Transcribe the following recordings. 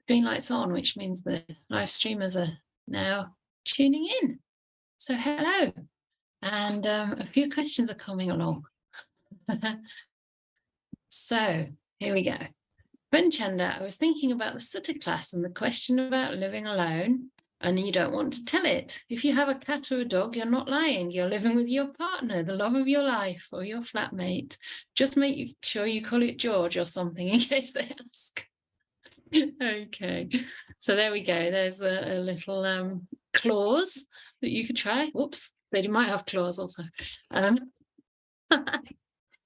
green light's on, which means the live streamers are now tuning in. So hello. And a few questions are coming along. So here we go. When Chanda, I was thinking about the Sutta class and the question about living alone, and you don't want to tell it. If you have a cat or a dog, you're not lying. You're living with your partner, the love of your life, or your flatmate. Just make sure you call it George or something in case they ask. Okay, so there we go. There's a little clause that you could try. Whoops, they might have clause also.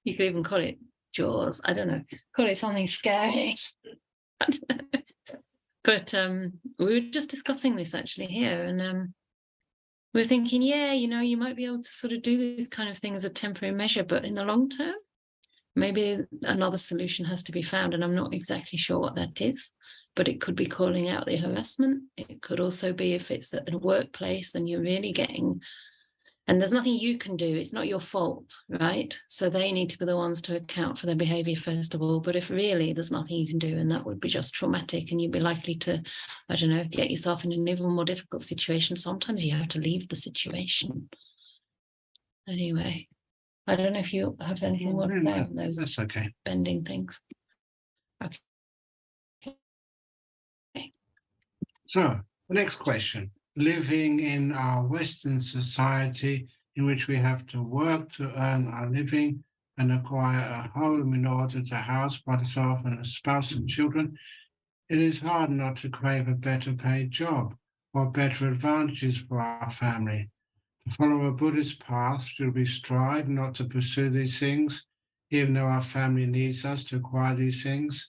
You could even call it Jaws. I don't know. Call it something scary. But we were just discussing this actually here, and we're thinking, yeah, you might be able to sort of do these kind of things as a temporary measure, but in the long term, maybe another solution has to be found, and I'm not exactly sure what that is. But it could be calling out the harassment. It could also be if it's at a workplace and you're really getting, and there's nothing you can do. It's not your fault, right? So they need to be the ones to account for their behavior first of all. But if really there's nothing you can do, and that would be just traumatic, and you'd be likely to, I don't know, get yourself in an even more difficult situation. Sometimes you have to leave the situation. Anyway, I don't know if you have anything more to say on those. That's okay. Bending things. Okay. So, the next question. Living in our Western society in which we have to work to earn our living and acquire a home in order to house oneself and a spouse and children, it is hard not to crave a better paid job or better advantages for our family. To follow a Buddhist path, should we strive not to pursue these things, even though our family needs us to acquire these things?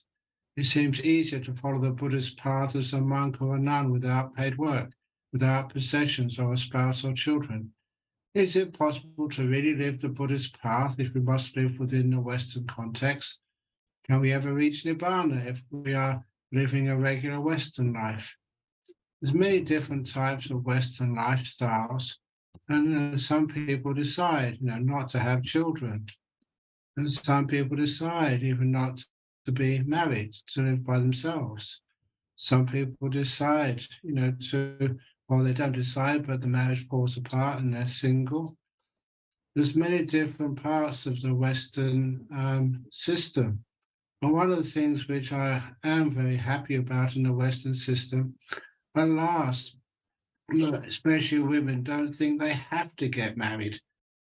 It seems easier to follow the Buddhist path as a monk or a nun without paid work, without possessions or a spouse or children. Is it possible to really live the Buddhist path if we must live within the Western context? Can we ever reach Nibbana if we are living a regular Western life? There's many different types of Western lifestyles, and some people decide, not to have children, and some people decide even not to be married, to live by themselves. Some people decide, or they don't decide, but the marriage falls apart and they're single. There's many different parts of the Western system. And one of the things which I am very happy about in the Western system, at last, especially women, don't think they have to get married.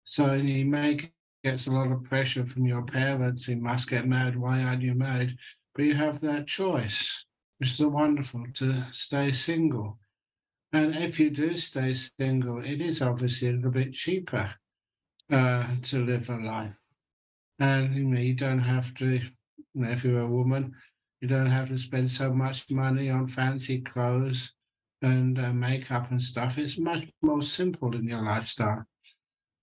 So you may get a lot of pressure from your parents, you must get married, why aren't you married? But you have that choice, which is wonderful, to stay single. And if you do stay single, it is obviously a little bit cheaper to live a life. And you don't have to, if you're a woman, you don't have to spend so much money on fancy clothes and makeup and stuff. It's much more simple in your lifestyle.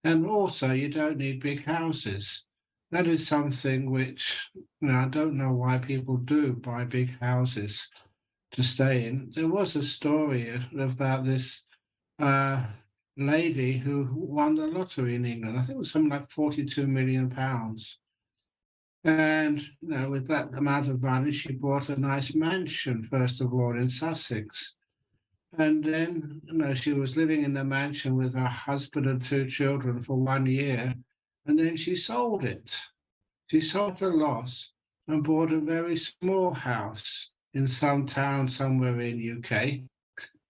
And also, you don't need big houses. That is something which, I don't know why people do buy big houses to stay in. There was a story about this lady who won the lottery in England. I think it was something like £42 million. And with that amount of money, she bought a nice mansion, first of all, in Sussex. And then, she was living in the mansion with her husband and 2 children for 1 year. And then she sold it. She sold at a loss and bought a very small house in some town somewhere in UK.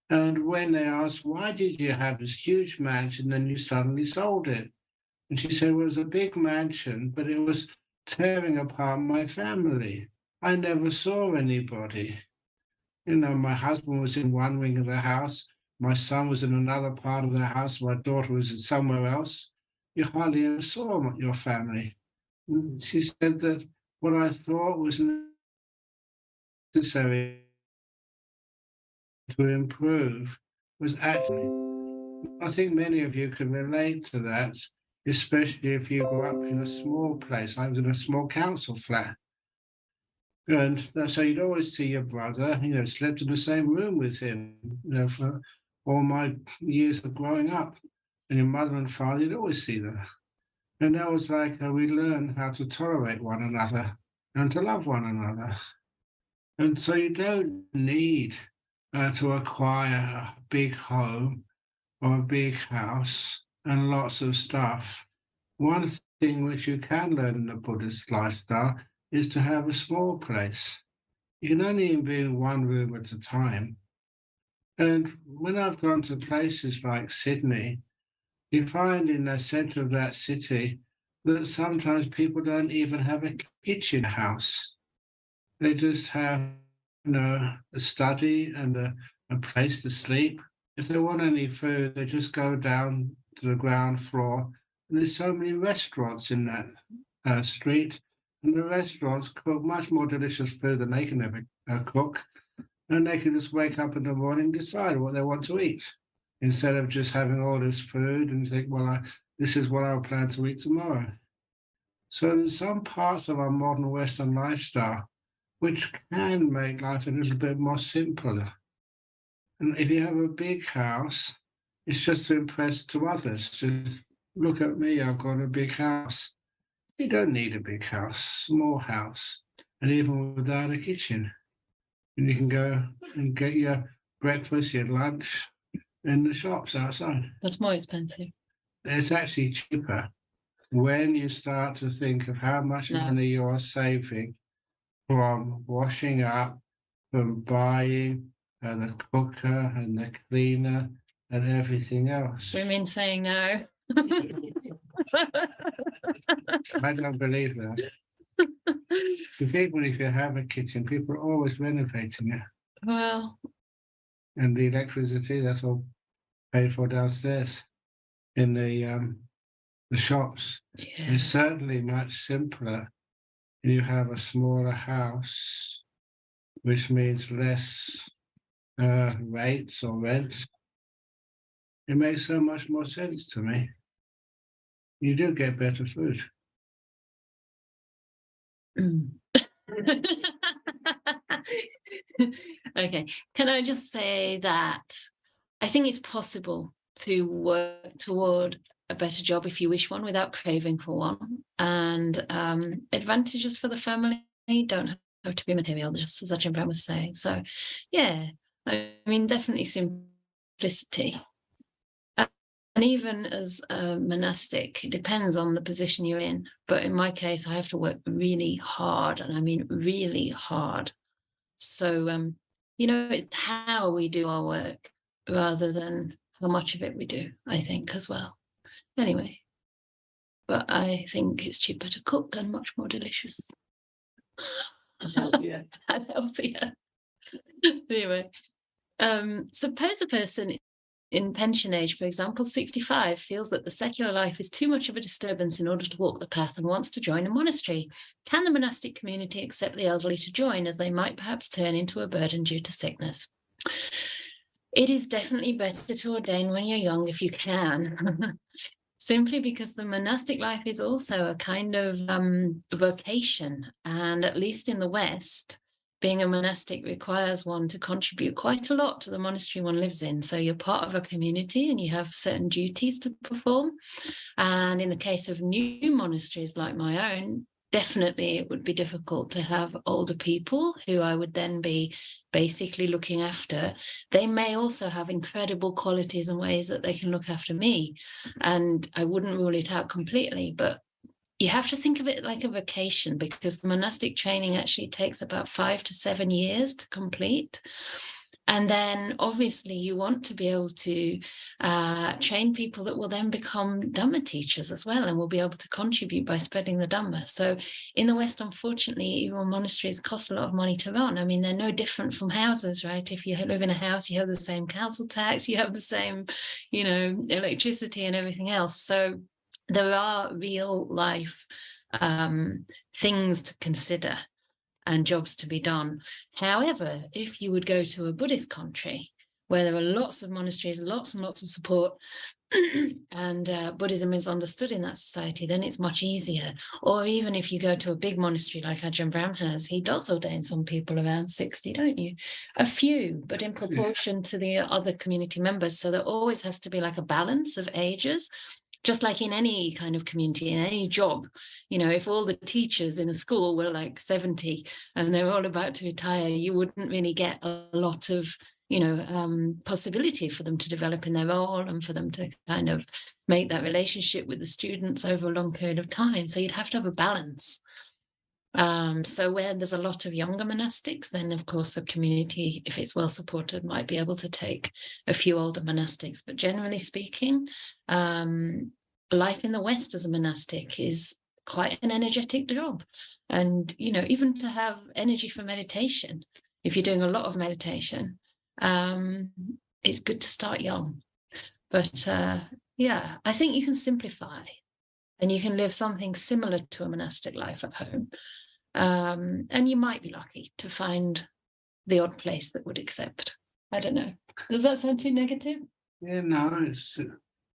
And when they asked, why did you have this huge mansion and you suddenly sold it? And she said, well, it was a big mansion, but it was tearing apart my family. I never saw anybody. My husband was in one wing of the house. My son was in another part of the house. My daughter was in somewhere else. You hardly ever saw your family. And she said that what I thought was necessary to improve was actually, I think many of you can relate to that, especially if you grew up in a small place. I was in a small council flat. And so you'd always see your brother, slept in the same room with him, for all my years of growing up. And your mother and father, you'd always see them. And that was like we learned how to tolerate one another and to love one another. And so you don't need to acquire a big home or a big house and lots of stuff. One thing which you can learn in the Buddhist lifestyle is to have a small place. You can only be in one room at a time. And when I've gone to places like Sydney, you find in the center of that city that sometimes people don't even have a kitchen house. They just have, a study and a place to sleep. If they want any food, they just go down to the ground floor. And there's so many restaurants in that street, and the restaurants cook much more delicious food than they can ever cook. And they can just wake up in the morning and decide what they want to eat instead of just having all this food and think, well, this is what I'll plan to eat tomorrow. So there's some parts of our modern Western lifestyle which can make life a little bit more simpler. And if you have a big house, it's just to impress to others. Just look at me, I've got a big house. You don't need a big house, small house, and even without a kitchen. And you can go and get your breakfast, your lunch in the shops outside. That's more expensive. It's actually cheaper when you start to think of how much money you're saving from washing up, from buying the cooker and the cleaner and everything else. Do you mean saying no? I don't believe that. Because even if you have a kitchen, people are always renovating it. Well, And the electricity, that's all paid for downstairs in the shops. yeah. It's certainly much simpler if you have a smaller house, which means less rates or rent. It makes so much more sense to me. You do get better food. Okay. Can I just say that I think it's possible to work toward a better job if you wish one without craving for one. And advantages for the family don't have to be material, just as Ajahn Brahm was saying. So, yeah, I mean, definitely simplicity. And even as a monastic, it depends on the position you're in. But in my case, I have to work really hard, and I mean really hard. So, it's how we do our work rather than how much of it we do, I think, as well. Anyway, but I think it's cheaper to cook and much more delicious. Yeah. And healthier. Anyway, suppose a person in pension age, for example, 65, feels that the secular life is too much of a disturbance in order to walk the path and wants to join a monastery. Can the monastic community accept the elderly to join, as they might perhaps turn into a burden due to sickness? It is definitely better to ordain when you're young if you can, simply because the monastic life is also a kind of vocation. And at least in the West, being a monastic requires one to contribute quite a lot to the monastery one lives in. So you're part of a community and you have certain duties to perform. And in the case of new monasteries like my own, definitely it would be difficult to have older people who I would then be basically looking after. They may also have incredible qualities and ways that they can look after me. And I wouldn't rule it out completely, but you have to think of it like a vocation, because the monastic training actually takes about 5 to 7 years to complete. And then obviously you want to be able to train people that will then become Dhamma teachers as well, and will be able to contribute by spreading the Dhamma. So in the West, unfortunately, even monasteries cost a lot of money to run. I mean, they're no different from houses, right? If you live in a house, you have the same council tax, you have the same, electricity and everything else. So there are real life things to consider and jobs to be done. However, if you would go to a Buddhist country where there are lots of monasteries, lots and lots of support, and Buddhism is understood in that society, then it's much easier. Or even if you go to a big monastery like Ajahn Brahm has, he does ordain some people around 60, don't you? A few, but in proportion to the other community members. So there always has to be like a balance of ages. just like in any kind of community, in any job, if all the teachers in a school were like 70 and they were all about to retire, you wouldn't really get a lot of, possibility for them to develop in their role and for them to kind of make that relationship with the students over a long period of time. So you'd have to have a balance. So where there's a lot of younger monastics, then of course the community, if it's well supported, might be able to take a few older monastics. But generally speaking, life in the West as a monastic is quite an energetic job. And, even to have energy for meditation, if you're doing a lot of meditation, it's good to start young. But yeah, I think you can simplify and you can live something similar to a monastic life at home. And you might be lucky to find the odd place that would accept. I don't know. Does that sound too negative? Yeah, no, it's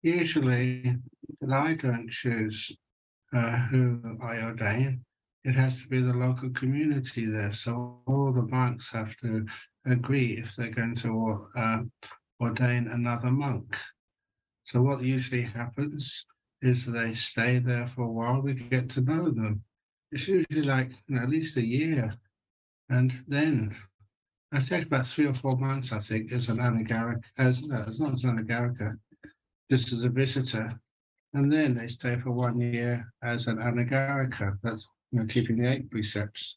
usually that I don't choose who I ordain. It has to be the local community there. So all the monks have to agree if they're going to ordain another monk. So what usually happens is they stay there for a while. We get to know them. It's usually like at least a year, and then it takes about 3 or 4 months, I think, as an anagarika, as not as an anagarika, just as a visitor, and then they stay for 1 year as an anagarika. That's keeping the 8 precepts,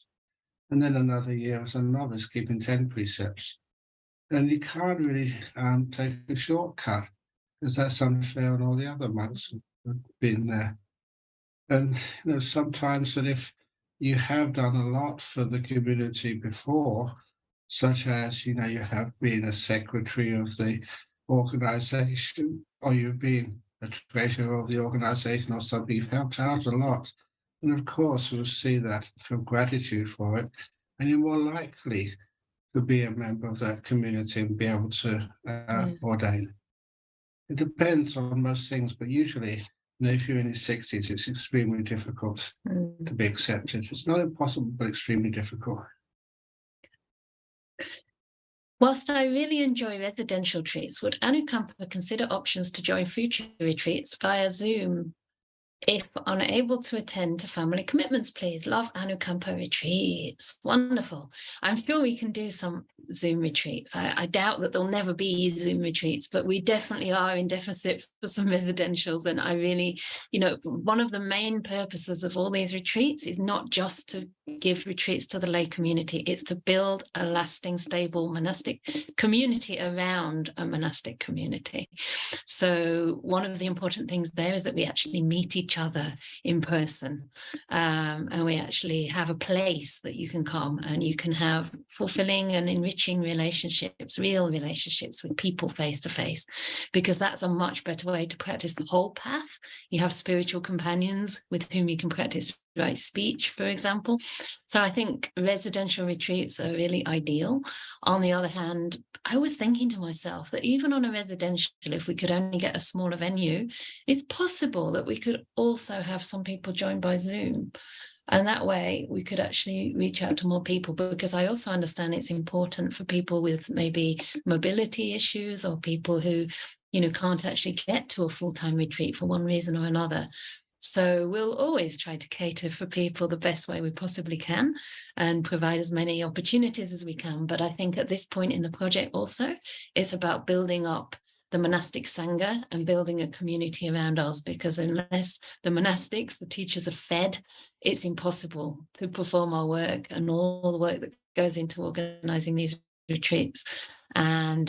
and then another year as a novice, keeping 10 precepts. And you can't really take a shortcut because that's unfair on all the other monks who've been there. And sometimes that if you have done a lot for the community before, such as you have been a secretary of the organization, or you've been a treasurer of the organization, or something, you've helped out a lot. And of course, we'll see that, feel gratitude for it, and you're more likely to be a member of that community and be able to ordain. It depends on most things, but usually, if you're in your 60s, it's extremely difficult to be accepted. It's not impossible, but extremely difficult. Whilst I really enjoy residential retreats, would Anukampa consider options to join future retreats via Zoom? If unable to attend to family commitments, please. Love Anukampa retreats. Wonderful. I'm sure we can do some Zoom retreats. I doubt that there'll never be Zoom retreats, but we definitely are in deficit for some residentials. And I really, one of the main purposes of all these retreats is not just to give retreats to the lay community, it's to build a lasting, stable monastic community around a monastic community. So one of the important things there is that we actually meet each other in person, and we actually have a place that you can come and you can have fulfilling and enriching relationships, real relationships with people face to face, because that's a much better way to practice the whole path. You have spiritual companions with whom you can practice right speech, for example. So I think residential retreats are really ideal. On the other hand, I was thinking to myself that even on a residential, if we could only get a smaller venue, it's possible that we could also have some people join by Zoom. And that way we could actually reach out to more people, because I also understand it's important for people with maybe mobility issues or people who, can't actually get to a full-time retreat for one reason or another. So we'll always try to cater for people the best way we possibly can and provide as many opportunities as we can. But I think at this point in the project also, it's about building up the monastic Sangha and building a community around us, because unless the monastics, the teachers are fed, it's impossible to perform our work and all the work that goes into organizing these retreats and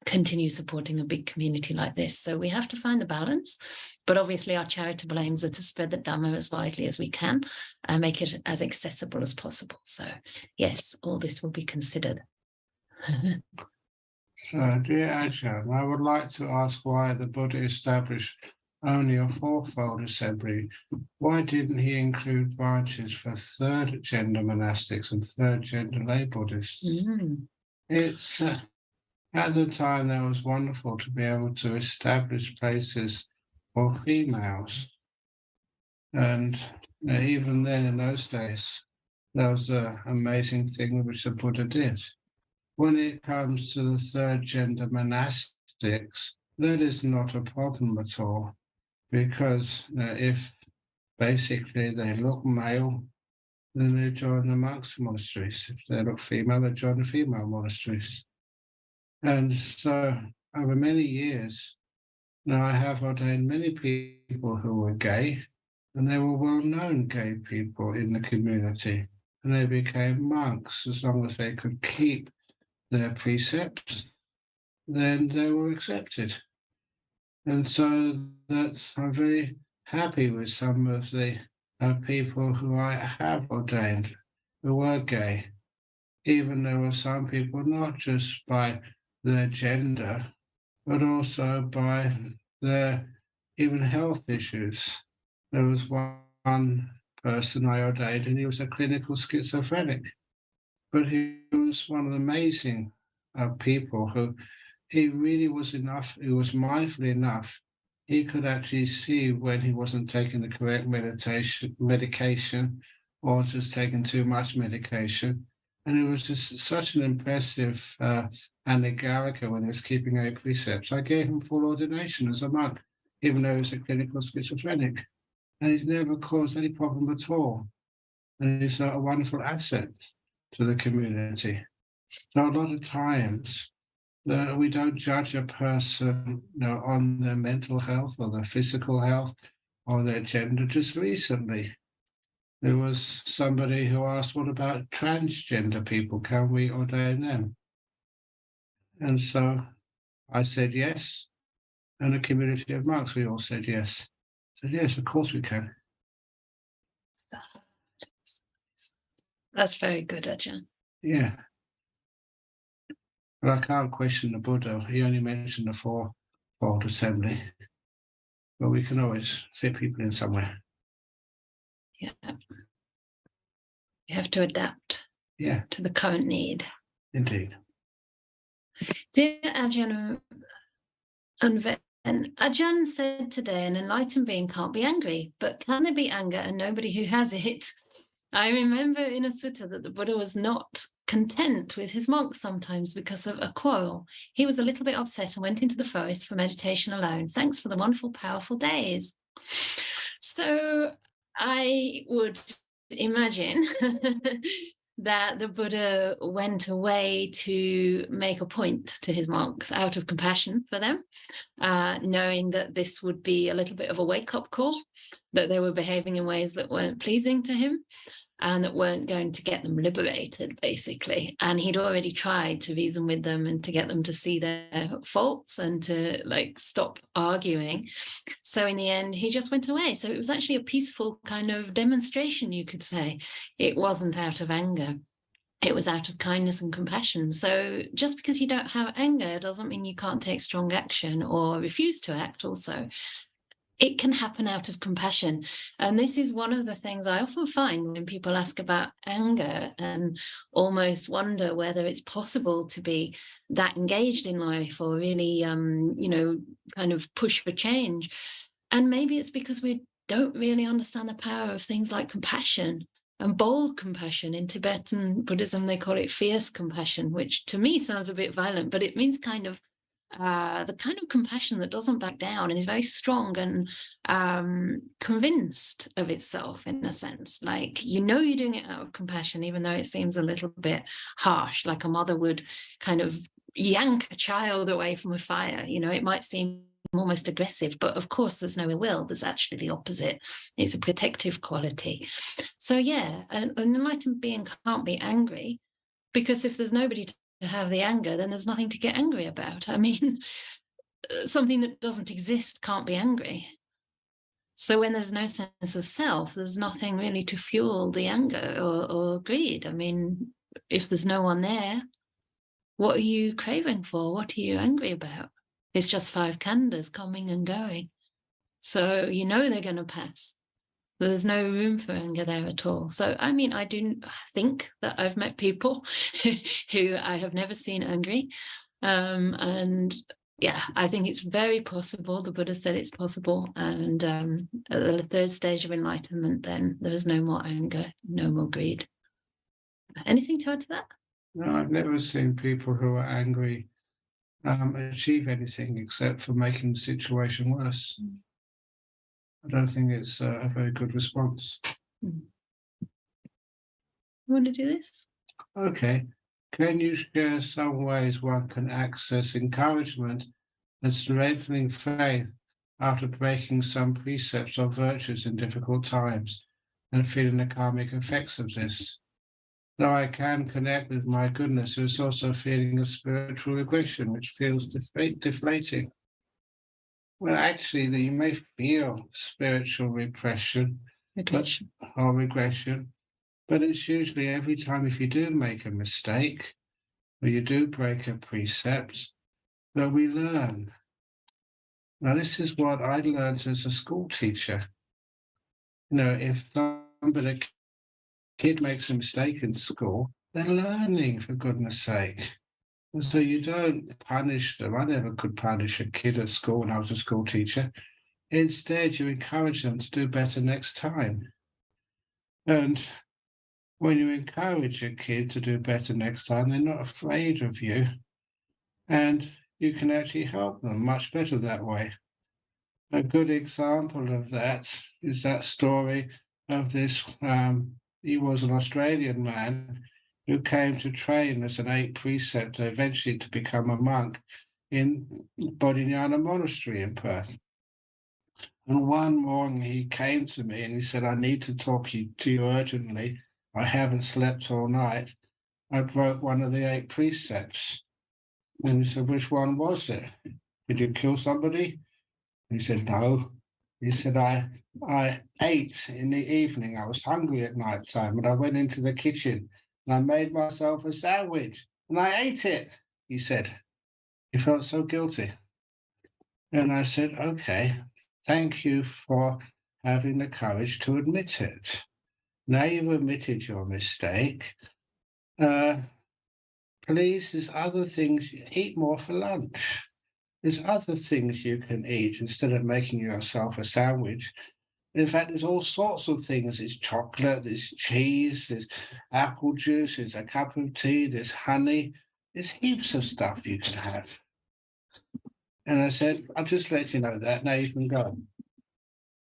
continue supporting a big community like this. So we have to find the balance, but obviously our charitable aims are to spread the Dhamma as widely as we can and make it as accessible as possible. So yes, all this will be considered. So, dear Ajahn, I would like to ask why the Buddha established only a fourfold assembly. Why didn't he include branches for third gender monastics and third gender lay Buddhists? It's at the time that was wonderful to be able to establish places for females. And even then, in those days, that was an amazing thing which the Buddha did. When it comes to the third gender monastics, that is not a problem at all, because if basically they look male, then they join the monks' monasteries. If they look female, they join the female monasteries. And so over many years, now I have ordained many people who were gay, and they were well-known gay people in the community, and they became monks as long as they could keep their precepts, then they were accepted. And so I'm very happy with some of the people who I have ordained who were gay. Even there were some people, not just by their gender, but also by their even health issues. There was one person I ordained, and he was a clinical schizophrenic, but he was one of the amazing people who he really was enough, he was mindful enough. He could actually see when he wasn't taking the correct medication or just taking too much medication. And it was just such an impressive anagarika when he was keeping eight precepts. I gave him full ordination as a monk, even though he was a clinical schizophrenic. And he's never caused any problem at all. And he's a wonderful asset to the community. So a lot of times, we don't judge a person, on their mental health or their physical health or their gender. Just recently, there was somebody who asked, "What about transgender people? Can we ordain them?" And so I said yes, and a community of monks, we all said yes. I said yes, of course we can. That's very good, Ajahn. Yeah, but I can't question the Buddha. He only mentioned the fourfold assembly, but we can always fit people in somewhere. Yeah. You have to adapt to the current need. Indeed. Dear Ajahn and Ven, Ajahn said today an enlightened being can't be angry, but can there be anger and nobody who has it? I remember in a sutta that the Buddha was not content with his monks sometimes because of a quarrel. He was a little bit upset and went into the forest for meditation alone. Thanks for the wonderful, powerful days. So I would imagine that the Buddha went away to make a point to his monks out of compassion for them, knowing that this would be a little bit of a wake-up call, that they were behaving in ways that weren't pleasing to him and that weren't going to get them liberated, basically. And he'd already tried to reason with them and to get them to see their faults and to stop arguing. So in the end, he just went away. So it was actually a peaceful kind of demonstration, you could say. It wasn't out of anger. It was out of kindness and compassion. So just because you don't have anger doesn't mean you can't take strong action or refuse to act also. It can happen out of compassion. And this is one of the things I often find when people ask about anger and almost wonder whether it's possible to be that engaged in life or really, kind of push for change. And maybe it's because we don't really understand the power of things like compassion and bold compassion. In Tibetan Buddhism, they call it fierce compassion, which to me sounds a bit violent, but it means kind of the kind of compassion that doesn't back down and is very strong and convinced of itself, in a sense. You're doing it out of compassion, even though it seems a little bit harsh, like a mother would kind of yank a child away from a fire. It might seem almost aggressive, but of course there's no ill will. There's actually the opposite. It's a protective quality. So yeah, an enlightened being can't be angry, because if there's nobody to have the anger, then there's nothing to get angry about. I mean, something that doesn't exist can't be angry. So when there's no sense of self, there's nothing really to fuel the anger or greed. I mean, if there's no one there, what are you craving for? What are you angry about? It's just five khandhas coming and going. So they're going to pass. There's no room for anger there at all. So, I mean, I do think that I've met people who I have never seen angry. And yeah, I think it's very possible. The Buddha said it's possible. And at the third stage of enlightenment, then there is no more anger, no more greed. Anything to add to that? No, I've never seen people who are angry achieve anything except for making the situation worse. I don't think it's a very good response. You want to do this? Okay. Can you share some ways one can access encouragement and strengthening faith after breaking some precepts or virtues in difficult times and feeling the karmic effects of this? Though I can connect with my goodness, there's also a feeling of spiritual regression, which feels deflating. Well, actually, you may feel spiritual repression Regression. or regression, but it's usually every time if you do make a mistake or you do break a precept that we learn. Now, this is what I learned as a school teacher. If somebody kid makes a mistake in school, they're learning, for goodness sake. And so you don't punish them. I never could punish a kid at school when I was a school teacher. Instead, you encourage them to do better next time. And when you encourage a kid to do better next time, they're not afraid of you. And you can actually help them much better that way. A good example of that is that story of this. He was an Australian man who came to train as an 8 preceptor, eventually to become a monk in Bodhinyana Monastery in Perth. And one morning he came to me and he said, I need to talk to you urgently. I haven't slept all night. I broke one of the 8 precepts. And he said, which one was it? Did you kill somebody? He said, no. He said, I ate in the evening. I was hungry at night time and I went into the kitchen and I made myself a sandwich and I ate it, he said. He felt so guilty. And I said, okay, thank you for having the courage to admit it. Now you've admitted your mistake. Please, there's other things, eat more for lunch. There's other things you can eat instead of making yourself a sandwich. In fact, there's all sorts of things. There's chocolate, there's cheese, there's apple juice, there's a cup of tea, there's honey. There's heaps of stuff you can have. And I said, I'll just let you know that. Now you can go.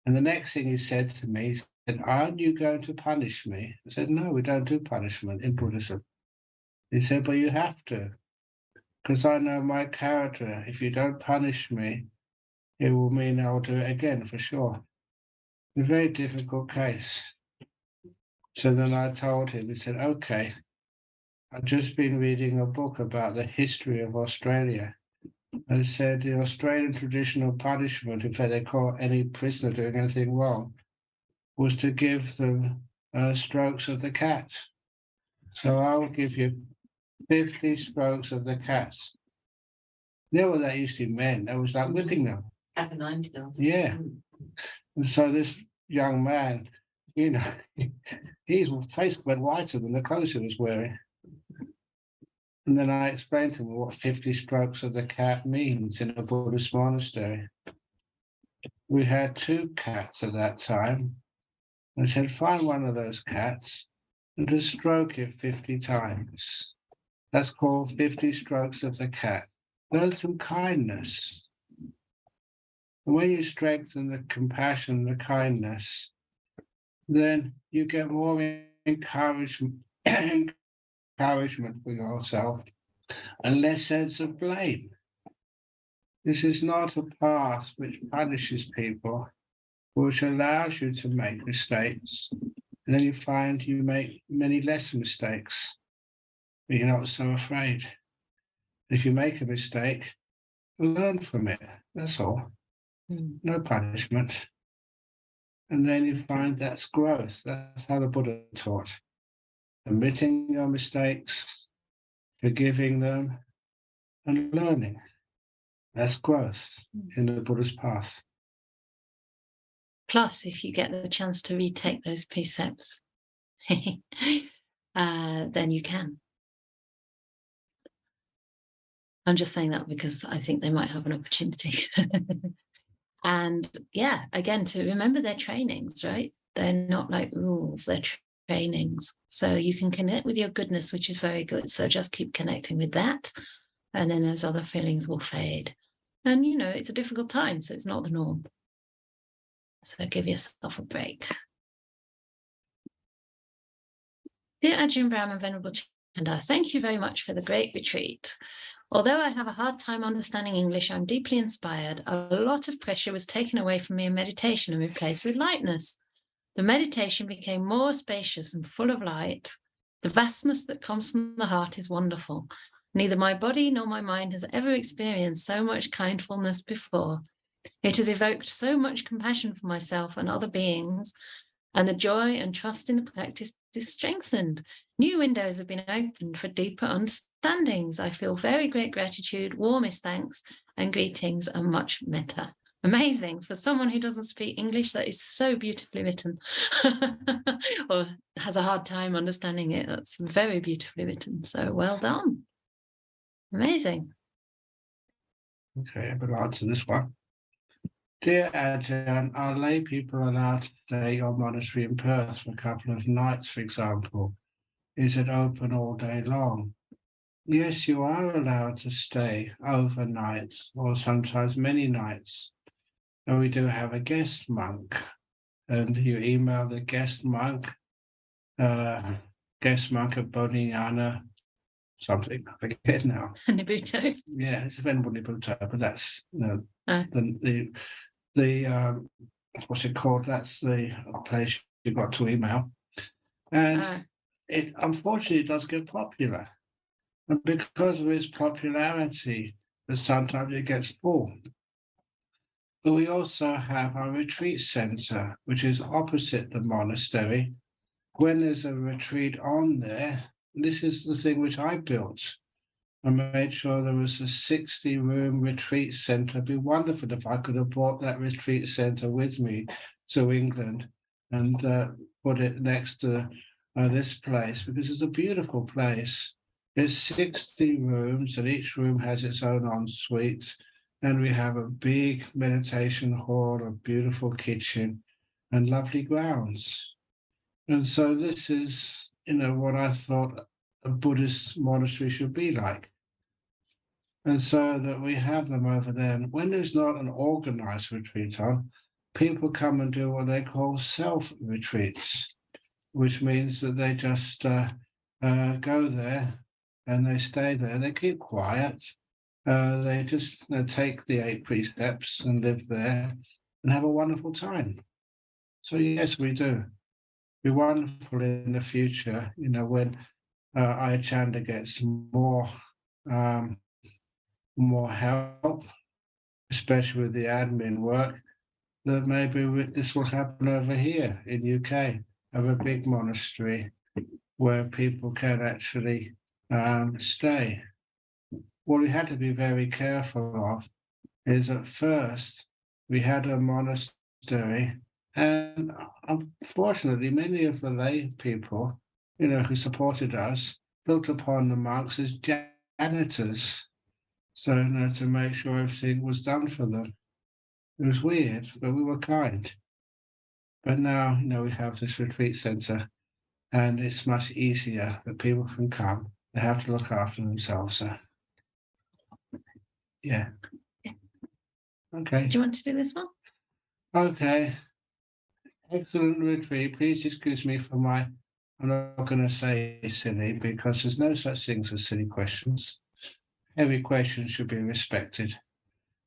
And the next thing he said to me, he said, aren't you going to punish me? I said, no, we don't do punishment in Buddhism. He said, but you have to. Because I know my character. If you don't punish me, it will mean I'll do it again for sure. A very difficult case. So then I told him, he said, okay, I've just been reading a book about the history of Australia. And it said the Australian traditional punishment, in fact, they call any prisoner doing anything wrong, was to give them strokes of the cat. So I'll give you 50 strokes of the cat. You know what that usually meant? That was like whipping them. At the 90 girls. Yeah. And so this young man, his face went whiter than the clothes he was wearing. And then I explained to him what 50 strokes of the cat means in a Buddhist monastery. We had 2 cats at that time. I said, find one of those cats and just stroke it 50 times. That's called 50 strokes of the cat. Learn some kindness. And when you strengthen the compassion, the kindness, then you get more encouragement for yourself and less sense of blame. This is not a path which punishes people, which allows you to make mistakes. And then you find you make many less mistakes, but you're not so afraid. If you make a mistake, learn from it. That's all. No punishment. And then you find that's growth. That's how the Buddha taught. Admitting your mistakes, forgiving them, and learning. That's growth in the Buddhist path. Plus, if you get the chance to retake those precepts, then you can. I'm just saying that because I think they might have an opportunity. And yeah, again, to remember their trainings, right? They're not like rules, they're trainings. So you can connect with your goodness, which is very good. So just keep connecting with that and then those other feelings will fade. And, you know, it's a difficult time, so it's not the norm. So give yourself a break. Dear Ajahn Brahm and Venerable Canda, thank you very much for the great retreat. Although I have a hard time understanding English, I'm deeply inspired. A lot of pressure was taken away from me in meditation and replaced with lightness. The meditation became more spacious and full of light. The vastness that comes from the heart is wonderful. Neither my body nor my mind has ever experienced so much kindfulness before. It has evoked so much compassion for myself and other beings, and the joy and trust in the practice is strengthened. New windows have been opened for deeper understandings. I feel very great gratitude, warmest thanks, and greetings, and much metta. Amazing. For someone who doesn't speak English, that is so beautifully written. Or has a hard time understanding it. That's very beautifully written. So well done. Amazing. Okay, I'm going to answer this one. Dear Ajahn, are lay people allowed to stay at your monastery in Perth for a couple of nights, for example? Is it open all day long? Yes, you are allowed to stay overnight or sometimes many nights. And we do have a guest monk, and you email the guest monk at Bodhinyana something, I forget now. Nibuto. Yeah, it's Venerable Nibuto, but that's Oh. the what's it called? That's the place you got to email, and it unfortunately does get popular, and because of its popularity, sometimes it gets full. But we also have our retreat center, which is opposite the monastery. When there's a retreat on there, this is the thing which I built. I made sure there was a 60-room retreat center. It'd be wonderful if I could have brought that retreat center with me to England and put it next to this place, because it's a beautiful place. There's 60 rooms, and each room has its own ensuite. And we have a big meditation hall, a beautiful kitchen, and lovely grounds. And so this is, what I thought a Buddhist monastery should be like. And so that we have them over there. And when there's not an organized retreat on, people come and do what they call self-retreats, which means that they just go there and they stay there. They keep quiet. They just take the 8 precepts and live there and have a wonderful time. So yes, we do. It'd be wonderful in the future, when Ayachanda gets more help, especially with the admin work, that maybe this will happen over here in UK, of a big monastery where people can actually stay. What we had to be very careful of is at first we had a monastery, and unfortunately many of the lay people, who supported us, looked upon the monks as janitors. So to make sure everything was done for them. It was weird, but we were kind. But now, we have this retreat center, and it's much easier that people can come. They have to look after themselves. So, yeah. Okay. Do you want to do this one? Okay. Excellent retreat. Please excuse me for I'm not going to say silly, because there's no such things as silly questions. Every question should be respected.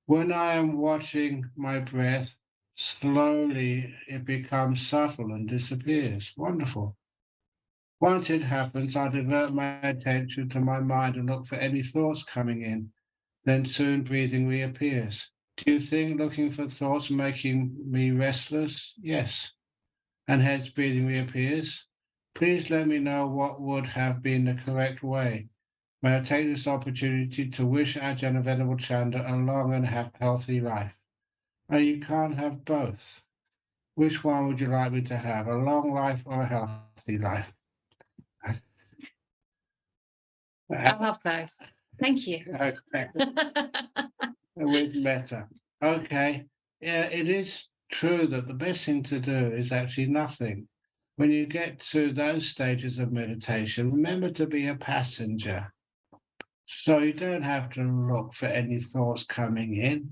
When I am watching my breath, slowly it becomes subtle and disappears. Wonderful. Once it happens, I divert my attention to my mind and look for any thoughts coming in. Then soon breathing reappears. Do you think looking for thoughts making me restless? Yes. And hence breathing reappears? Please let me know what would have been the correct way. May I take this opportunity to wish Ajahn and Venerable Canda a long and healthy life. You can't have both. Which one would you like me to have, a long life or a healthy life? I'll have both. Thank you. Okay. With metta. Okay. Yeah, it is true that the best thing to do is actually nothing. When you get to those stages of meditation, remember to be a passenger. So you don't have to look for any thoughts coming in.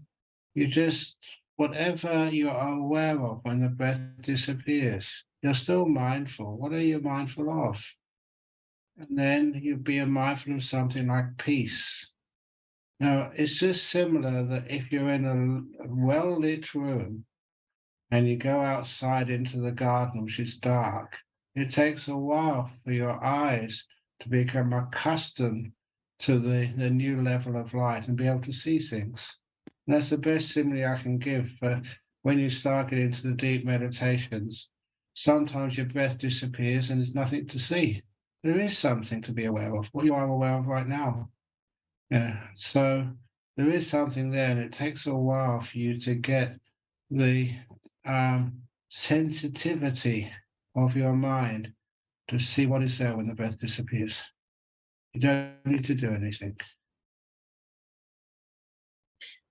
You just, whatever you are aware of when the breath disappears, you're still mindful. What are you mindful of? And then you be mindful of something like peace. Now, it's just similar that if you're in a well-lit room and you go outside into the garden, which is dark, it takes a while for your eyes to become accustomed to the new level of light and be able to see things. And that's the best simile I can give for when you start getting into the deep meditations. Sometimes your breath disappears and there's nothing to see. There is something to be aware of, what you are aware of right now. Yeah. So there is something there, and it takes a while for you to get the sensitivity of your mind to see what is there when the breath disappears. You don't need to do anything.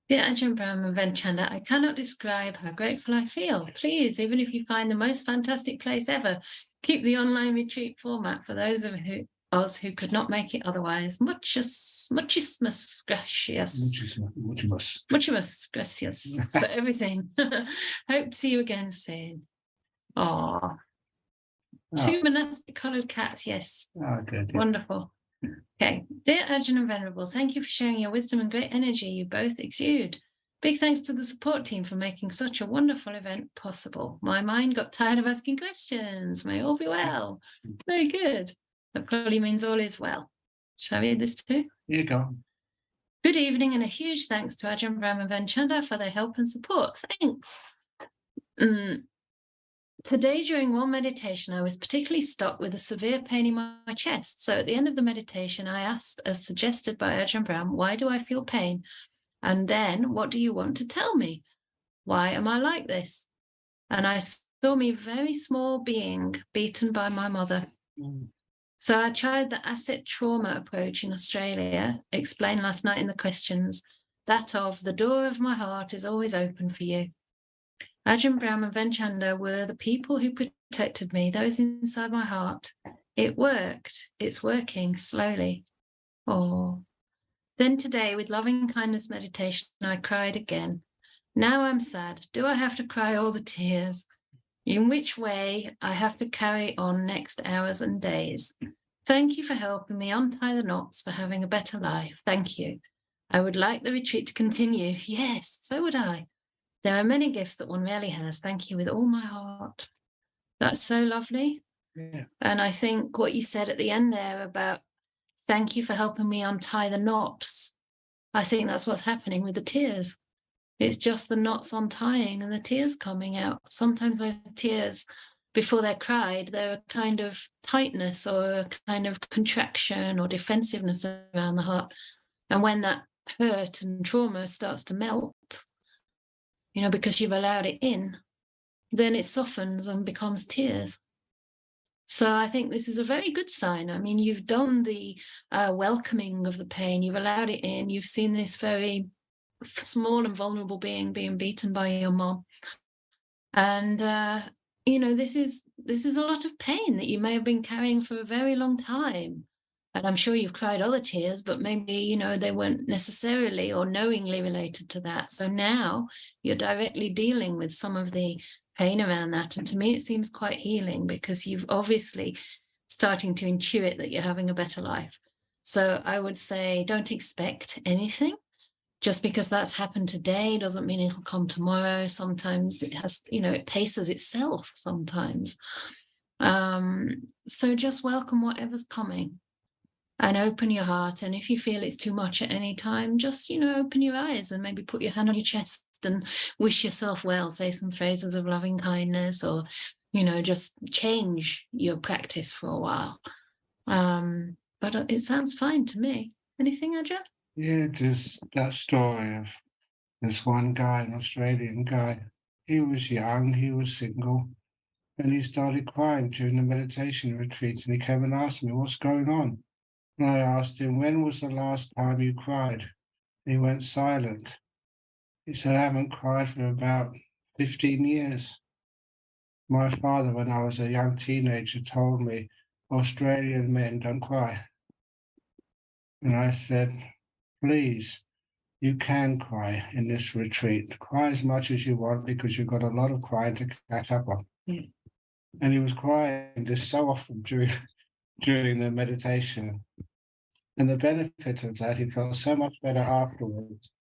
Dear Ajahn Brahm and Ven, I cannot describe how grateful I feel. Please, even if you find the most fantastic place ever, keep the online retreat format for those of us who could not make it otherwise. Muchísimas gracias. Muchísimas gracias for everything. Hope to see you again soon. Aww. Two monastic coloured cats, yes. Oh, good. Yeah. Wonderful. Okay. Dear Ajahn and Venerable, thank you for sharing your wisdom and great energy you both exude. Big thanks to the support team for making such a wonderful event possible. My mind got tired of asking questions. May all be well. Very good. That probably means all is well. Shall I read this too? Here you go. Good evening, and a huge thanks to Ajahn Brahm and Ven for their help and support. Thanks. Today, during one meditation, I was particularly stuck with a severe pain in my chest. So at the end of the meditation, I asked, as suggested by Ajahn Brahm, why do I feel pain? And then, what do you want to tell me? Why am I like this? And I saw me very small being beaten by my mother. So I tried the asset trauma approach in Australia, explained last night in the questions, that of the door of my heart is always open for you. Ajahn Brahm and Ven were the people who protected me, those inside my heart. It worked. It's working slowly. Oh. Then today, with loving kindness meditation, I cried again. Now I'm sad. Do I have to cry all the tears? In which way I have to carry on next hours and days? Thank you for helping me untie the knots, for having a better life. Thank you. I would like the retreat to continue. Yes, so would I. There are many gifts that one rarely has. Thank you with all my heart. That's so lovely. Yeah. And I think what you said at the end there about thank you for helping me untie the knots. I think that's what's happening with the tears. It's just the knots untying and the tears coming out. Sometimes those tears, before they're cried, they're a kind of tightness or a kind of contraction or defensiveness around the heart. And when that hurt and trauma starts to melt, because you've allowed it in, then it softens and becomes tears. So I think this is a very good sign. I mean, you've done the welcoming of the pain, you've allowed it in, you've seen this very small and vulnerable being beaten by your mom. And, this is a lot of pain that you may have been carrying for a very long time. And I'm sure you've cried other tears, but maybe, they weren't necessarily or knowingly related to that. So now you're directly dealing with some of the pain around that. And to me, it seems quite healing because you've obviously starting to intuit that you're having a better life. So I would say don't expect anything. Just because that's happened today doesn't mean it'll come tomorrow. Sometimes it has, it paces itself sometimes. So just welcome whatever's coming. And open your heart. And if you feel it's too much at any time, just, open your eyes and maybe put your hand on your chest and wish yourself well. Say some phrases of loving kindness or, just change your practice for a while. But it sounds fine to me. Anything, Ajahn? Yeah, just that story of this one guy, an Australian guy. He was young, he was single, and he started crying during the meditation retreat. And he came and asked me, "What's going on?" And I asked him, "When was the last time you cried?" He went silent. He said, "I haven't cried for about 15 years. My father, when I was a young teenager, told me Australian men don't cry." And I said, please, you can cry in this retreat. Cry as much as you want because you've got a lot of crying to catch up on. Mm. And he was crying just so often during the meditation. And the benefit of that, he felt so much better afterwards.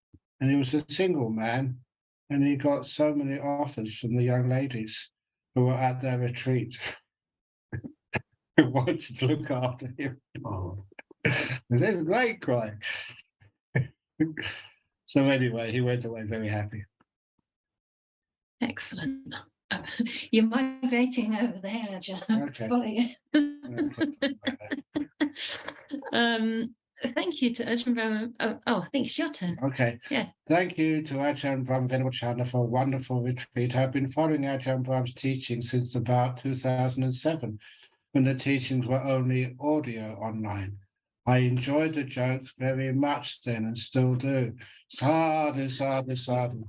And he was a single man, and he got so many offers from the young ladies who were at their retreat who wanted to look after him. Oh. It was great crying. So anyway, he went away very happy. Excellent. You're migrating over there, Ajahn. Okay. Thank you to Ajahn Brahm. I think it's your turn. Okay. Yeah. Thank you to Ajahn Brahm and Ven for a wonderful retreat. I've been following Ajahn Brahm's teaching since about 2007, when the teachings were only audio online. I enjoyed the jokes very much then and still do. Sadhu, sadhu, sadhu.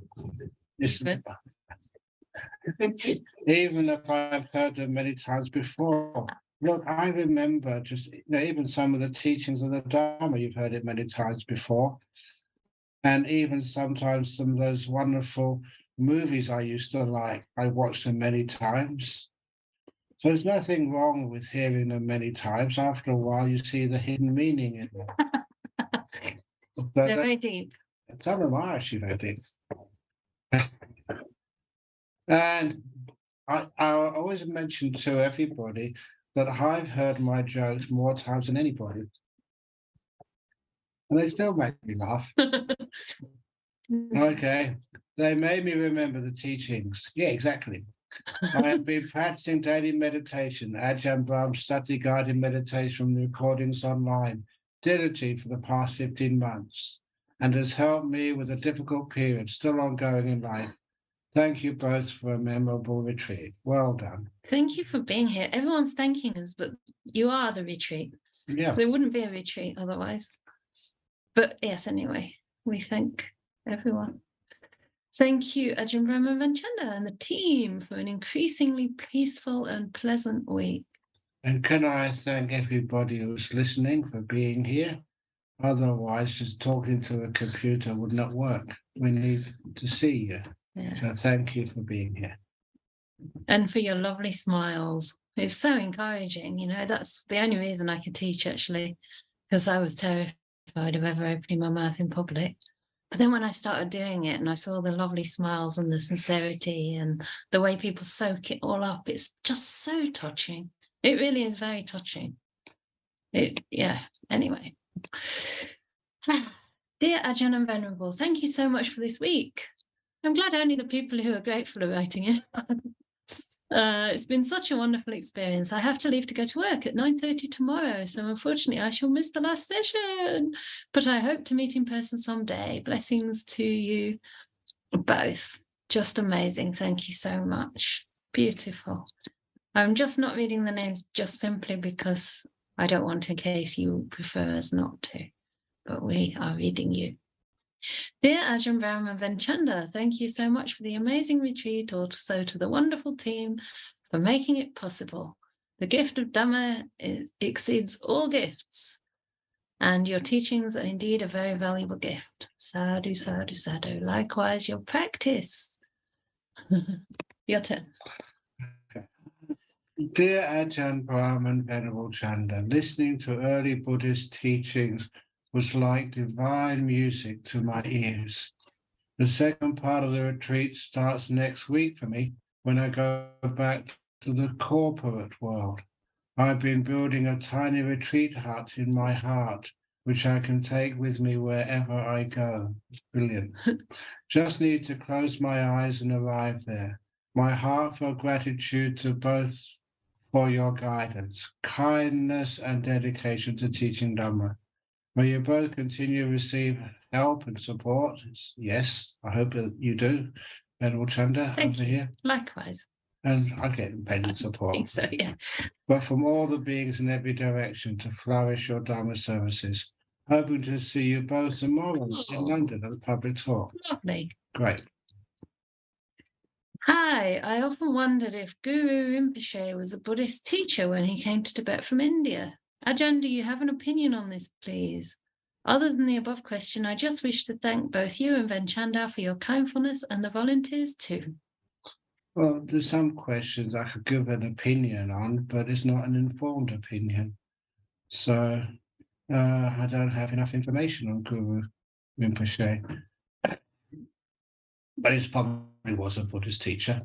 Even if I've heard them many times before. Look, I remember just even some of the teachings of the Dharma, you've heard it many times before. And even sometimes some of those wonderful movies I used to like, I watched them many times. So there's nothing wrong with hearing them many times. After a while, you see the hidden meaning in them. They're very deep. Some of them are actually very deep. And I always mention to everybody that I've heard my jokes more times than anybody. And they still make me laugh. Okay. They made me remember the teachings. Yeah, exactly. I have been practicing daily meditation, Ajahn Brahm's study guided meditation from the recordings online, diligently for the past 15 months, and has helped me with a difficult period still ongoing in life. Thank you both for a memorable retreat. Well done. Thank you for being here. Everyone's thanking us, but you are the retreat. Yeah. There wouldn't be a retreat otherwise. But yes, anyway, we thank everyone. Thank you, Ajahn Brahm and Ven and the team for an increasingly peaceful and pleasant week. And can I thank everybody who's listening for being here? Otherwise, just talking to a computer would not work. We need to see you. Yeah. So thank you for being here. And for your lovely smiles. It's so encouraging, that's the only reason I could teach, actually, because I was terrified of ever opening my mouth in public. But then when I started doing it and I saw the lovely smiles and the sincerity and the way people soak it all up, it's just so touching. It really is very touching. Anyway. Dear Ajahn and Venerable, thank you so much for this week. I'm glad only the people who are grateful are writing it. It's been such a wonderful experience. I have to leave to go to work at 9:30 tomorrow, so unfortunately I shall miss the last session. But I hope to meet in person someday. Blessings to you both. Just amazing. Thank you so much. Beautiful. I'm just not reading the names just simply because I don't want, in case you prefer us not to. But we are reading you. Dear Ajahn Brahm and Ven, thank you so much for the amazing retreat, also to the wonderful team for making it possible. The gift of Dhamma exceeds all gifts, and your teachings are indeed a very valuable gift. Sadhu, sadhu, sadhu. Likewise, your practice. Your turn. Dear Ajahn Brahm and Venerable Canda, listening to early Buddhist teachings was like divine music to my ears. The second part of the retreat starts next week for me when I go back to the corporate world. I've been building a tiny retreat hut in my heart, which I can take with me wherever I go. It's brilliant. Just need to close my eyes and arrive there. My heartfelt gratitude to both for your guidance, kindness, and dedication to teaching Dhamma. May you both continue to receive help and support. Yes, I hope that you do. Venerable Canda over here. Likewise. And I get paid support. I think so, yeah. But from all the beings in every direction to flourish your Dharma services. Hoping to see you both tomorrow in London at the public talk. Lovely. Great. Hi, I often wondered if Guru Rinpoche was a Buddhist teacher when he came to Tibet from India. Ajahn, do you have an opinion on this, please? Other than the above question, I just wish to thank both you and Ven Canda for your kindfulness and the volunteers too. Well, there's some questions I could give an opinion on, but it's not an informed opinion. So I don't have enough information on Guru Rinpoche. But he probably was a Buddhist teacher.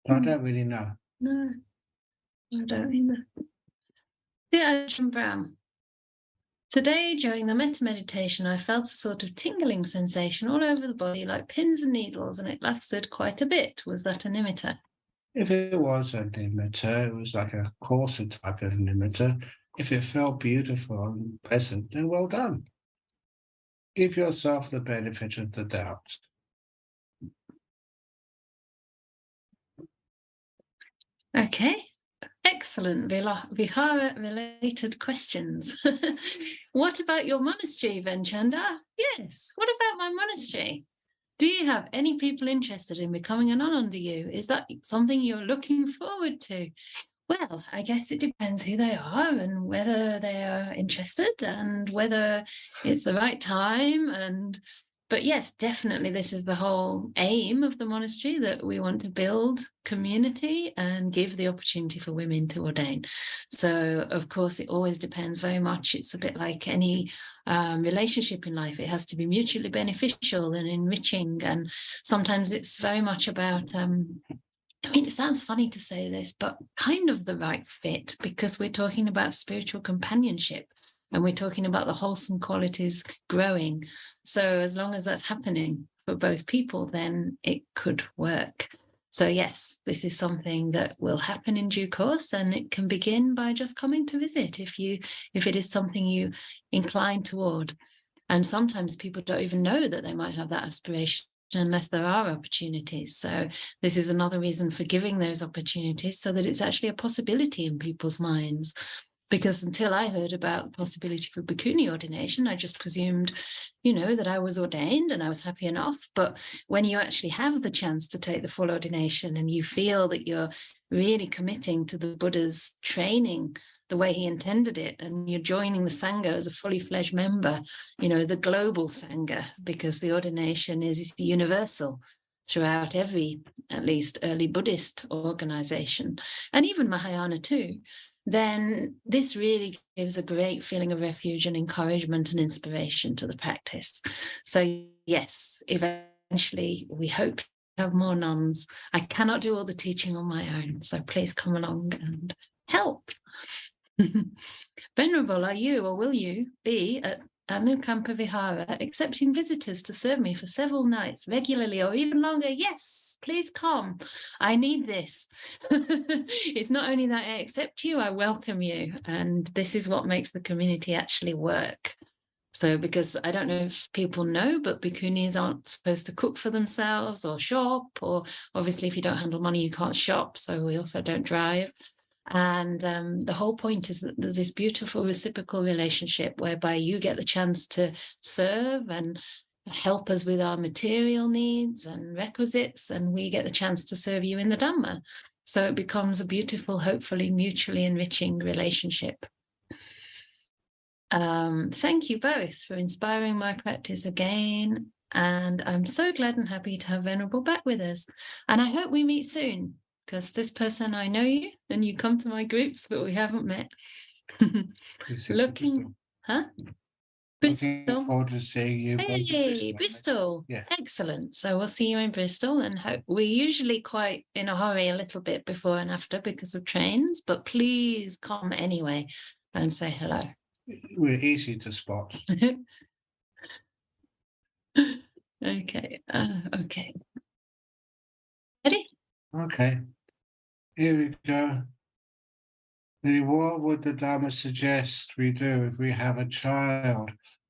But I don't really know. No, I don't either. Dear Ajahn Brahm, today during the metta meditation, I felt a sort of tingling sensation all over the body like pins and needles, and it lasted quite a bit. Was that a nimitta? If it was a nimitta, it was like a coarser type of nimitta. If it felt beautiful and pleasant, then well done. Give yourself the benefit of the doubt. Okay, excellent Vihara-related questions. What about your monastery, Ven Canda? Yes, what about my monastery? Do you have any people interested in becoming a nun under you? Is that something you're looking forward to? Well, I guess it depends who they are and whether they are interested and whether it's the right time. But yes, definitely this is the whole aim of the monastery, that we want to build community and give the opportunity for women to ordain. So of course, it always depends very much. It's a bit like any relationship in life. It has to be mutually beneficial and enriching. And sometimes it's very much about I mean, it sounds funny to say this, but kind of the right fit, because we're talking about spiritual companionship and we're talking about the wholesome qualities growing. So as long as that's happening for both people, then it could work. So yes, this is something that will happen in due course, and it can begin by just coming to visit if it is something you incline toward. And sometimes people don't even know that they might have that aspiration unless there are opportunities. So this is another reason for giving those opportunities, so that it's actually a possibility in people's minds. Because until I heard about the possibility for bhikkhuni ordination, I just presumed, that I was ordained and I was happy enough. But when you actually have the chance to take the full ordination and you feel that you're really committing to the Buddha's training the way he intended it, and you're joining the Sangha as a fully fledged member, the global Sangha, because the ordination is universal throughout every, at least early Buddhist organization, and even Mahayana too, then this really gives a great feeling of refuge and encouragement and inspiration to the practice. So yes, eventually we hope to have more nuns. I cannot do all the teaching on my own, so please come along and help. Venerable, are you or will you be at Anukampa Vihara accepting visitors to serve me for several nights regularly or even longer? Yes, please come. I need this. It's not only that I accept you, I welcome you. And this is what makes the community actually work. So, because I don't know if people know, but bhikkhunis aren't supposed to cook for themselves or shop, or obviously if you don't handle money, you can't shop. So we also don't drive. And the whole point is that there's this beautiful reciprocal relationship whereby you get the chance to serve and help us with our material needs and requisites, and we get the chance to serve you in the Dhamma. So it becomes a beautiful, hopefully mutually enriching relationship. Thank you both for inspiring my practice again. And I'm so glad and happy to have Venerable back with us. And I hope we meet soon, because this person, I know you and you come to my groups, but we haven't met. Looking, huh? Looking Bristol. forward to seeing you. Hey, Bristol. Yeah. Excellent. So we'll see you in Bristol, and we're usually quite in a hurry a little bit before and after because of trains, but please come anyway and say hello. We're easy to spot. Okay. Okay. Ready? Okay. Here we go. What would the Dharma suggest we do if we have a child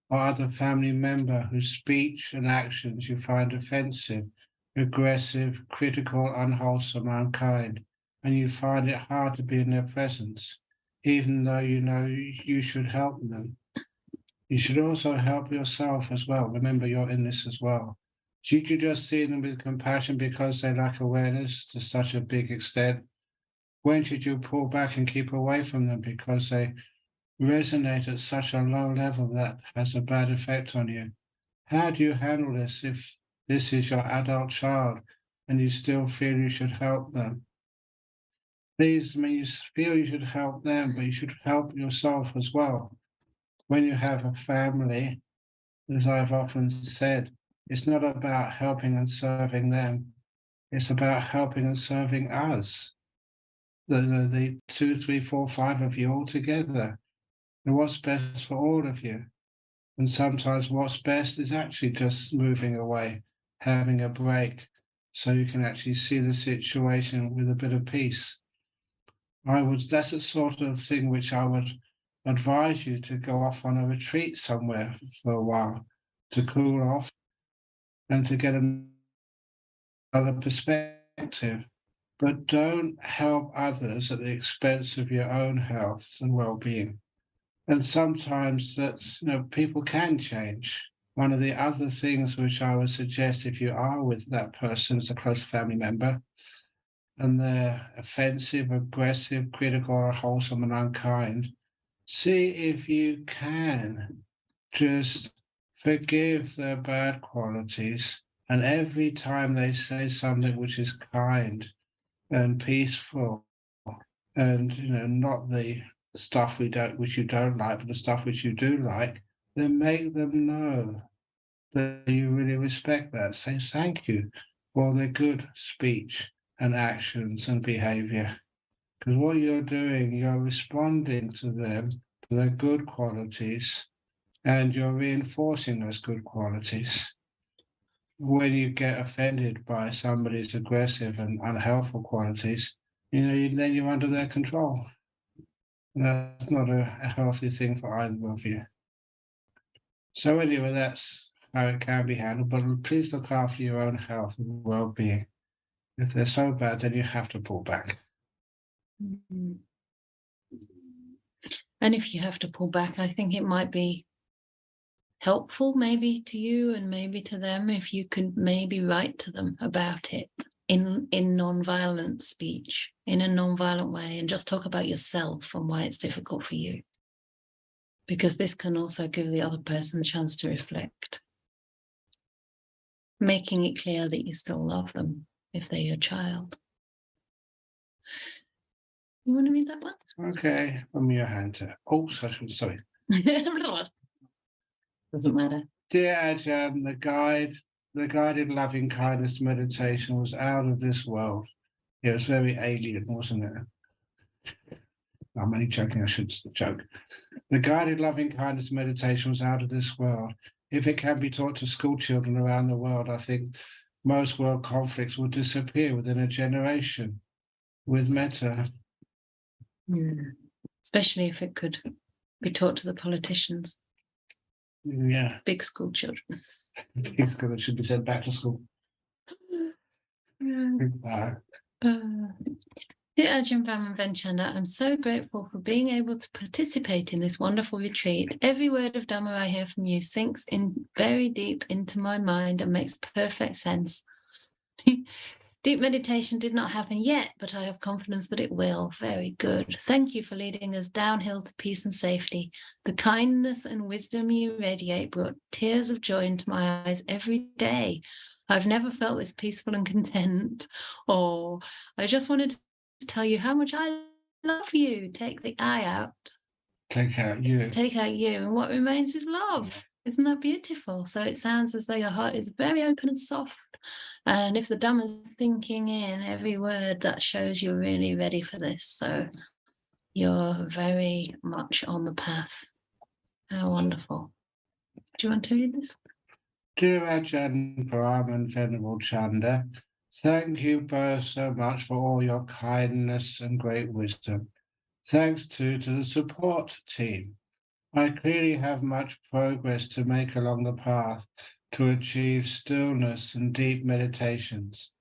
or other family member whose speech and actions you find offensive, aggressive, critical, unwholesome, unkind, and you find it hard to be in their presence, even though you know you should help them? You should also help yourself as well. Remember, you're in this as well. Should you just see them with compassion because they lack awareness to such a big extent? When should you pull back and keep away from them because they resonate at such a low level that has a bad effect on you. How do you handle this if this is your adult child and you still feel you should help them? Please, I mean, you feel you should help them, but you should help yourself as well. When you have a family, as I've often said, it's not about helping and serving them. It's about helping and serving us, the two, three, four, five of you all together. And what's best for all of you. And sometimes what's best is actually just moving away, having a break, so you can actually see the situation with a bit of peace. That's the sort of thing which I would advise you to go off on a retreat somewhere for a while, to cool off and to get another perspective. But don't help others at the expense of your own health and well-being. And sometimes people can change. One of the other things which I would suggest, if you are with that person as a close family member and they're offensive, aggressive, critical, or wholesome and unkind, see if you can just forgive their bad qualities. And every time they say something which is kind and peaceful and not the stuff which you don't like, but the stuff which you do like, then make them know that you really respect that. Say thank you for their good speech and actions and behavior. Because what you're doing, you're responding to them, to their good qualities, and you're reinforcing those good qualities. When you get offended by somebody's aggressive and unhelpful qualities, then you're under their control. That's not a healthy thing for either of you. So anyway, that's how it can be handled. But please look after your own health and well-being. If they're so bad, then you have to pull back. Mhm. And if you have to pull back, I think it might be helpful maybe to you and maybe to them if you could maybe write to them about it in non-violent speech, in a non-violent way, and just talk about yourself and why it's difficult for you. Because this can also give the other person a chance to reflect, making it clear that you still love them if they're your child. You want to read that one? Okay, give me your hand to. Oh, sorry. Doesn't matter. Dear Ajahn, the guided loving kindness meditation was out of this world. It was very alien, wasn't it? I'm only joking, I shouldn't joke. The guided loving kindness meditation was out of this world. If it can be taught to school children around the world, I think most world conflicts will disappear within a generation with metta. Especially if it could be taught to the politicians. Yeah. Big school children. Big school should be sent back to school. Dear Ajahn Brahm and Ven Canda, I'm so grateful for being able to participate in this wonderful retreat. Every word of Dhamma I hear from you sinks in very deep into my mind and makes perfect sense. Deep meditation did not happen yet, but I have confidence that it will. Very good. Thank you for leading us downhill to peace and safety. The kindness and wisdom you radiate brought tears of joy into my eyes every day. I've never felt this peaceful and content. Oh, I just wanted to tell you how much I love you. Take the I out. Take out you. Take out you. And what remains is love. Isn't that beautiful? So it sounds as though your heart is very open and soft. And if the Dhamma's thinking in every word, that shows you're really ready for this. So you're very much on the path. How wonderful. Do you want to read this? Dear Ajahn Brahm and Venerable Canda, thank you both so much for all your kindness and great wisdom. Thanks to the support team. I clearly have much progress to make along the path to achieve stillness and deep meditations.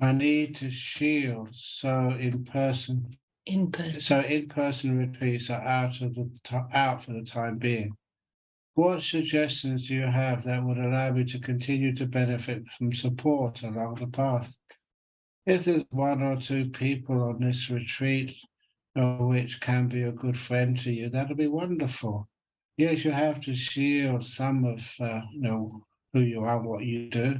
I need to shield so in-person retreats are out for the time being. What suggestions do you have that would allow me to continue to benefit from support along the path? If there's one or two people on this retreat which can be a good friend to you, that'll be wonderful. Yes, you have to shield some of who you are, what you do,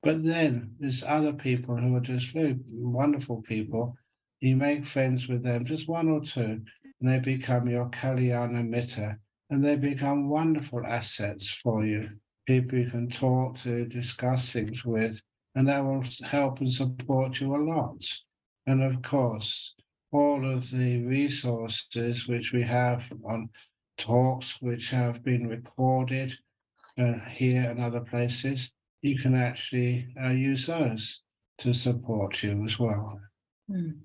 but then there's other people who are just very wonderful people. You make friends with them, just one or two, and they become your Kalyana Mitta, and they become wonderful assets for you. People you can talk to, discuss things with, and that will help and support you a lot. And of course, all of the resources which we have on talks which have been recorded here and other places, you can actually use those to support you as well. Mm.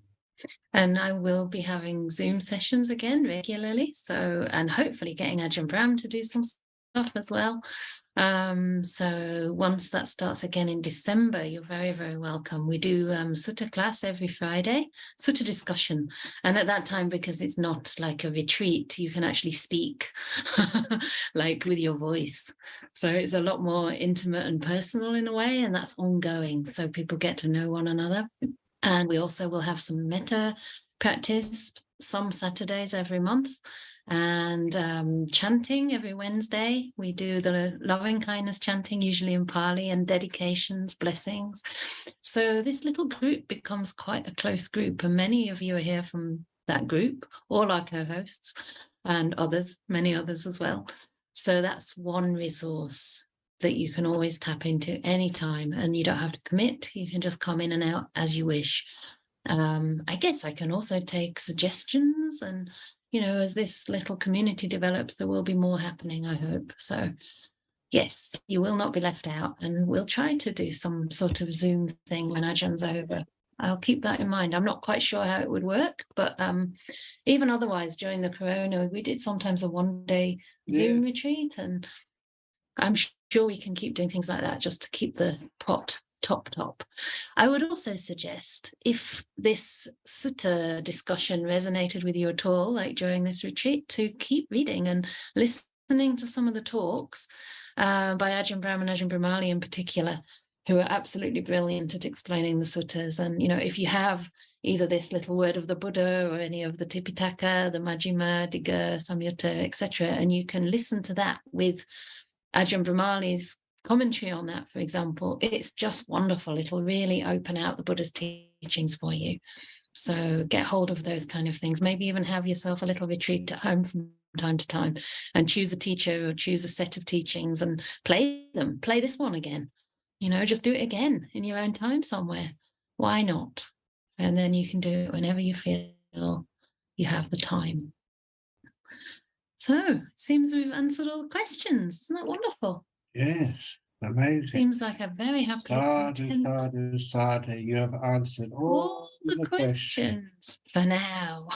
And I will be having Zoom sessions again regularly. So, and hopefully getting Ajahn Brahm to do some stuff as well. So once that starts again in December, you're very, very welcome. We do Sutta class every Friday, Sutta discussion. And at that time, because it's not like a retreat, you can actually speak like with your voice. So it's a lot more intimate and personal in a way, and that's ongoing. So people get to know one another. And we also will have some metta practice some Saturdays every month, and chanting every Wednesday. We do the loving kindness chanting, usually in Pali, and dedications, blessings. So this little group becomes quite a close group, and many of you are here from that group, all our co-hosts and others, many others as well. So that's one resource that you can always tap into anytime, and you don't have to commit. You can just come in and out as you wish. I guess I can also take suggestions, and as this little community develops, there will be more happening, I hope. So yes, you will not be left out, and we'll try to do some sort of Zoom thing when Ajahn over. I'll keep that in mind. I'm not quite sure how it would work, but even otherwise, during the corona, we did sometimes a one-day Zoom retreat, and I'm sure we can keep doing things like that just to keep the pot top. I would also suggest, if this sutta discussion resonated with you at all, like during this retreat, to keep reading and listening to some of the talks by Ajahn Brahm and Ajahn Brahmali in particular, who are absolutely brilliant at explaining the suttas. And, if you have either this little word of the Buddha or any of the Tipitaka, the Majjhima, Digha, Samyutta, etc., and you can listen to that with Ajahn Brahmali's commentary on that, for example, it's just wonderful. It'll really open out the Buddha's teachings for you. So get hold of those kind of things. Maybe even have yourself a little retreat at home from time to time, and choose a teacher or choose a set of teachings and play them. Play this one again. Just do it again in your own time somewhere. Why not? And then you can do it whenever you feel you have the time. So it seems we've answered all the questions. Isn't that wonderful? Yes, amazing. Seems like a very happy Sadhu. You have answered all the questions for now.